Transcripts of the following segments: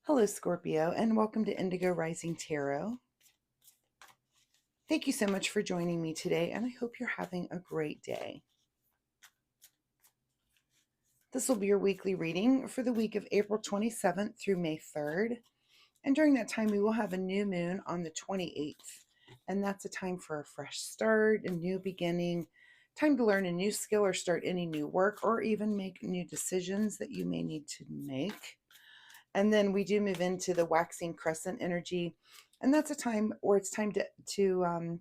Hello, Scorpio, and welcome to Indigo Rising Tarot. Thank you so much for joining me today, and I hope you're having a great day. This will be your weekly reading for the week of April 27th through May 3rd. And during that time, we will have a new moon on the 28th. And that's a time for a fresh start, a new beginning, time to learn a new skill or start any new work, or even make new decisions that you may need to make. And then we do move into the waxing crescent energy. And that's a time where it's time to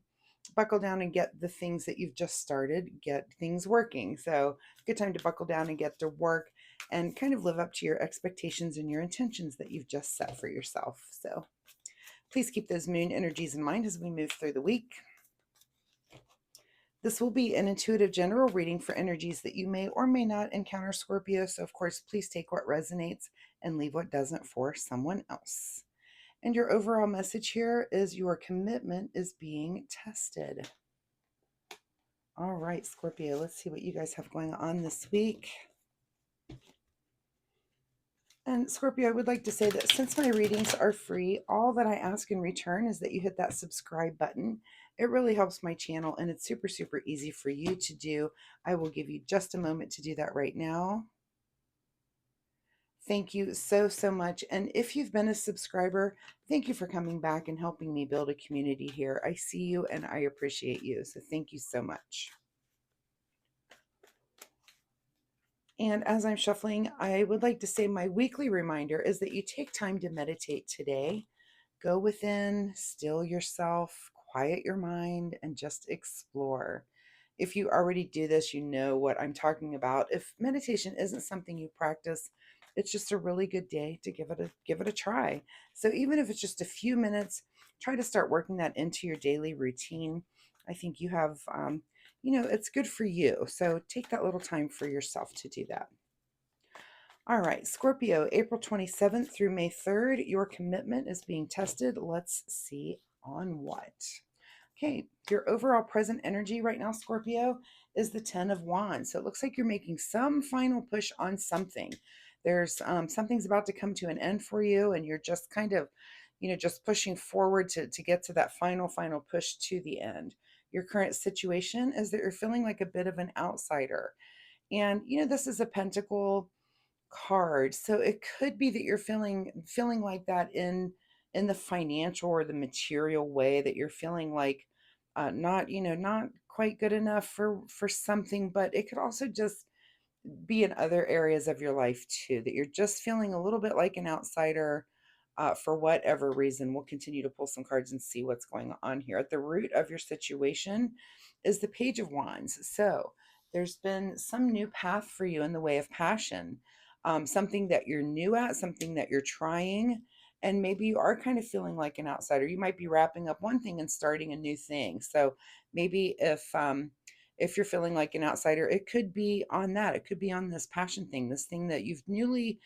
buckle down and get the things that you've just started, get things working. So good time to buckle down and get to work and kind of live up to your expectations and your intentions that you've just set for yourself. So please keep those moon energies in mind as we move through the week. This will be an intuitive general reading for energies that you may or may not encounter, Scorpio. So, of course, please take what resonates and leave what doesn't for someone else. And your overall message here is your commitment is being tested. All right, Scorpio, let's see what you guys have going on this week. And Scorpio, I would like to say that since my readings are free, all that I ask in return is that you hit that subscribe button. It really helps my channel and it's super, super easy for you to do. I will give you just a moment to do that right now. Thank you so, so much. And if you've been a subscriber, thank you for coming back and helping me build a community here. I see you and I appreciate you. So thank you so much. And as I'm shuffling, I would like to say my weekly reminder is that you take time to meditate today. Go within, still yourself, quiet your mind, and just explore. If you already do this, you know what I'm talking about. If meditation isn't something you practice, it's just a really good day to give it a try. So even if it's just a few minutes, try to start working that into your daily routine. I think you have, it's good for you. So take that little time for yourself to do that. All right, Scorpio, April 27th through May 3rd, your commitment is being tested. Let's see on what. Okay, your overall present energy right now, Scorpio, is the 10 of Wands. So it looks like you're making some final push on something. There's something's about to come to an end for you, and you're just kind of, just pushing forward to get to that final push to the end. Your current situation is that you're feeling like a bit of an outsider. And, this is a pentacle card. So it could be that you're feeling like that in the financial or the material way, that you're feeling like not quite good enough for something, but it could also just be in other areas of your life too, that you're just feeling a little bit like an outsider for whatever reason. We'll continue to pull some cards and see what's going on here. At the root of your situation is the Page of Wands. So there's been some new path for you in the way of passion, something that you're new at, something that you're trying, and maybe you are kind of feeling like an outsider. You might be wrapping up one thing and starting a new thing. So maybe if you're feeling like an outsider, it could be on that. It could be on this passion thing, this thing that you've newly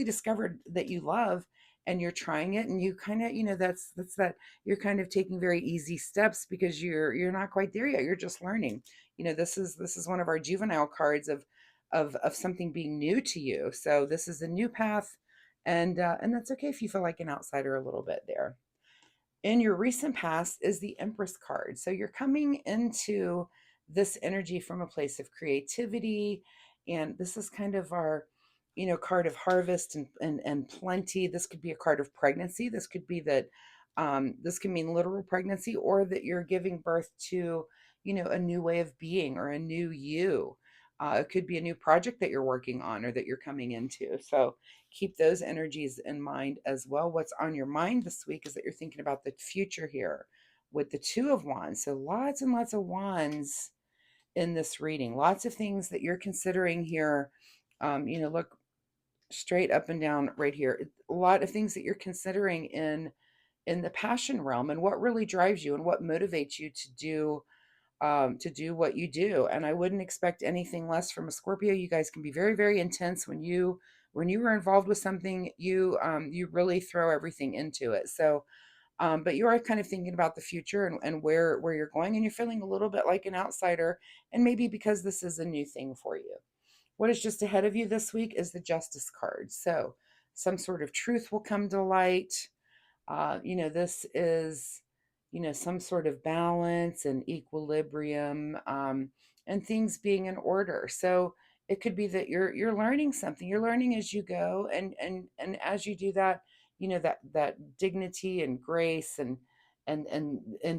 discovered that you love, and you're trying it, and you kind of, that's that you're kind of taking very easy steps because you're not quite there yet. You're just learning. This is one of our juvenile cards of something being new to you. So this is a new path, and that's okay if you feel like an outsider a little bit there. In your recent past is the Empress card. So you're coming into this energy from a place of creativity, and this is kind of our card of harvest and plenty. This could be a card of pregnancy. This could be that this can mean literal pregnancy, or that you're giving birth to a new way of being or a new you. It could be a new project that you're working on or that you're coming into. So keep those energies in mind as well. What's on your mind this week is that you're thinking about the future here with the Two of Wands. So lots and lots of wands in this reading. Lots of things that you're considering here. Look straight up and down right here. A lot of things that you're considering in the passion realm, and what really drives you and what motivates you to do what you do. And I wouldn't expect anything less from a Scorpio. You guys can be very, very intense when you are involved with something. You really throw everything into it. So, but you are kind of thinking about the future and where you're going, and you're feeling a little bit like an outsider, and maybe because this is a new thing for you. What is just ahead of you this week is the Justice card. So some sort of truth will come to light. This is, some sort of balance and equilibrium, and things being in order. So it could be that you're learning something. You're learning as you go, and as you do that, that dignity and grace and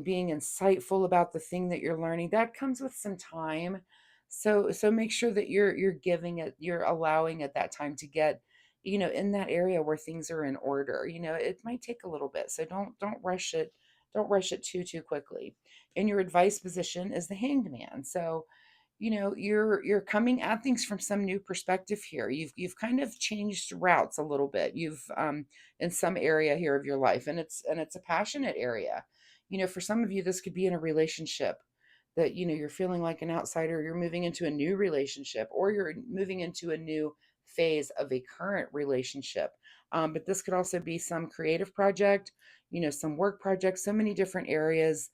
being insightful about the thing that you're learning, that comes with some time. So make sure that you're allowing it that time to get in that area where things are in order. It might take a little bit, so don't rush it. Don't rush it too quickly. In your advice position is the Hanged Man. So you're coming at things from some new perspective here. You've kind of changed routes a little bit. You've in some area here of your life, and it's a passionate area. For some of you, this could be in a relationship that you're feeling like an outsider. You're moving into a new relationship, or you're moving into a new phase of a current relationship. But this could also be some creative project, some work project, so many different areas,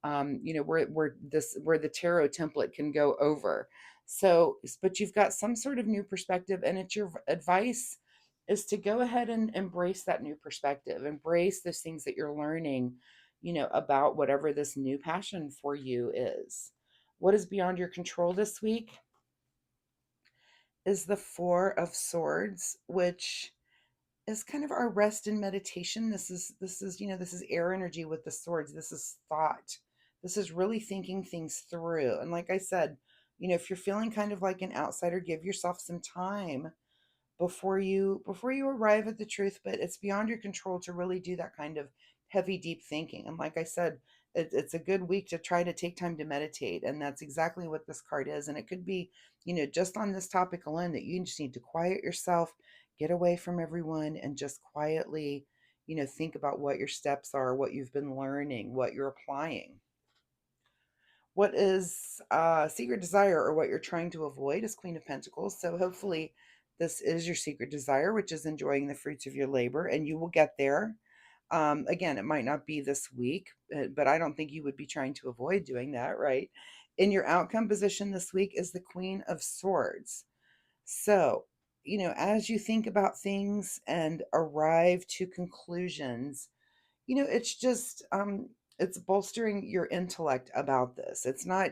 where the tarot template can go over. So, but you've got some sort of new perspective, and it's your advice is to go ahead and embrace that new perspective, embrace those things that you're learning, about whatever this new passion for you is. What is beyond your control this week is the Four of Swords, which is kind of our rest and meditation. This is air energy with the swords. This is thought. This is really thinking things through. And like I said, if you're feeling kind of like an outsider, give yourself some time before you arrive at the truth. But it's beyond your control to really do that kind of heavy deep thinking. And like I said, it's a good week to try to take time to meditate, and that's exactly what this card is. And it could be, just on this topic alone, that you just need to quiet yourself, get away from everyone, and just quietly, think about what your steps are, what you've been learning, what you're applying. What is secret desire, or what you're trying to avoid, is Queen of Pentacles. So hopefully this is your secret desire, which is enjoying the fruits of your labor, and you will get there. Again, it might not be this week, but I don't think you would be trying to avoid doing that, right? In your outcome position this week is the Queen of Swords. So, as you think about things and arrive to conclusions, it's just it's bolstering your intellect about this. It's not,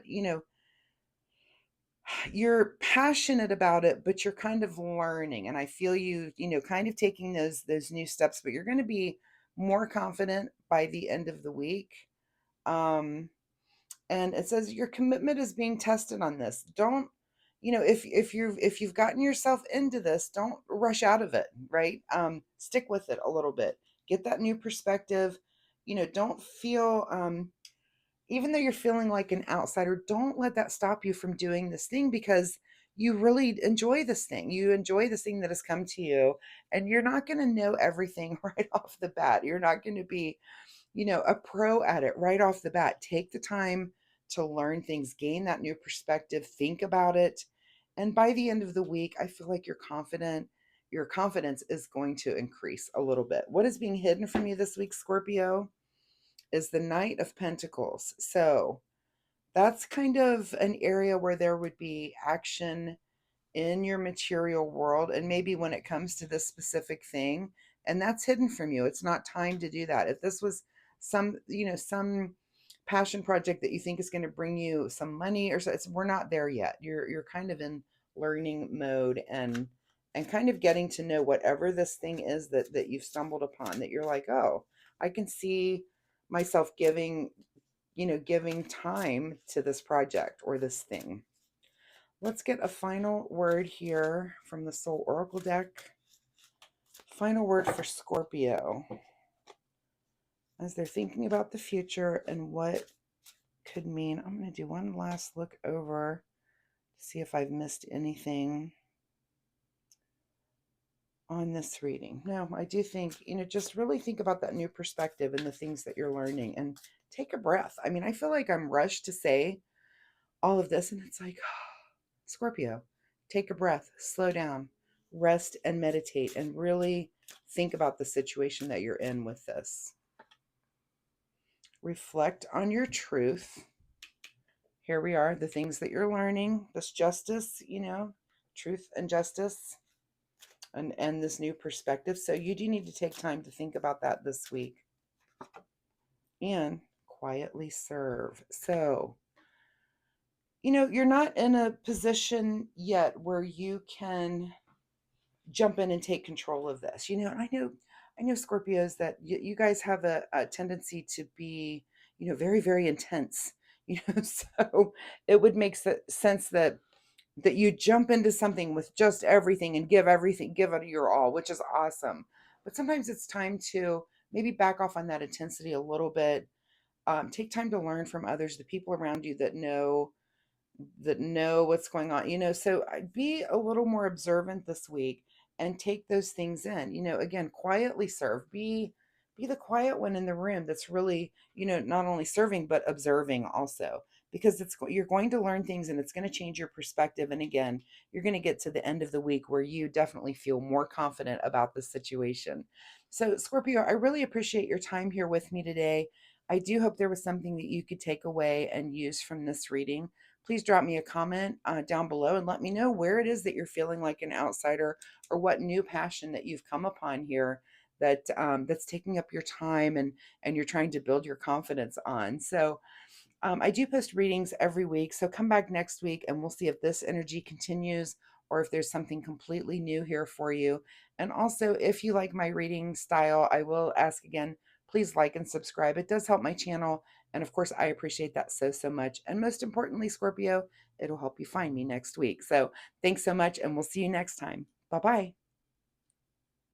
you're passionate about it, but you're kind of learning, and I feel kind of taking those new steps, but you're going to be more confident by the end of the week. um and it says your commitment is being tested on this. Don't, if you've gotten yourself into this, don't rush out of it, right? Stick with it a little bit, get that new perspective. Don't feel, even though you're feeling like an outsider, don't let that stop you from doing this thing, because you really enjoy this thing. You enjoy this thing that has come to you, and you're not going to know everything right off the bat. You're not going to be, a pro at it right off the bat. Take the time to learn things, gain that new perspective, think about it. And by the end of the week, I feel like you're confident. Your confidence is going to increase a little bit. What is being hidden from you this week, Scorpio, is the Knight of Pentacles. So that's kind of an area where there would be action in your material world, and maybe when it comes to this specific thing, and that's hidden from you. It's not time to do that. If this was some passion project that you think is going to bring you some money, or so, we're not there yet. You're kind of in learning mode, and kind of getting to know whatever this thing is that you've stumbled upon, that you're like, oh, I can see myself giving time to this project or this thing. Let's get a final word here from the Soul Oracle deck. Final word for Scorpio as they're thinking about the future and what could mean. I'm going to do one last look over to see if I've missed anything on this reading. No, I do think, just really think about that new perspective and the things that you're learning, and take a breath. I mean, I feel like I'm rushed to say all of this, and it's like, Scorpio, take a breath, slow down, rest and meditate, and really think about the situation that you're in with this. Reflect on your truth. Here we are, the things that you're learning, this justice, truth and justice. and this new perspective. So you do need to take time to think about that this week and quietly serve. So, you're not in a position yet where you can jump in and take control of this. And I know Scorpios that you guys have a tendency to be, very, very intense. So it would make sense that you jump into something with just everything and give everything, give it your all, which is awesome. But sometimes it's time to maybe back off on that intensity a little bit. Take time to learn from others, the people around you that know what's going on. So I'd be a little more observant this week and take those things in. Again, quietly serve. Be the quiet one in the room that's really, not only serving but observing also, because you're going to learn things and it's going to change your perspective. And again, you're going to get to the end of the week where you definitely feel more confident about the situation. So Scorpio, I really appreciate your time here with me today. I do hope there was something that you could take away and use from this reading. Please drop me a comment down below and let me know where it is that you're feeling like an outsider, or what new passion that you've come upon here that's taking up your time and you're trying to build your confidence on. So I do post readings every week, so come back next week and we'll see if this energy continues or if there's something completely new here for you. And also, if you like my reading style, I will ask again, please like and subscribe. It does help my channel. And of course, I appreciate that so, so much. And most importantly, Scorpio, it'll help you find me next week. So thanks so much, and we'll see you next time. Bye bye.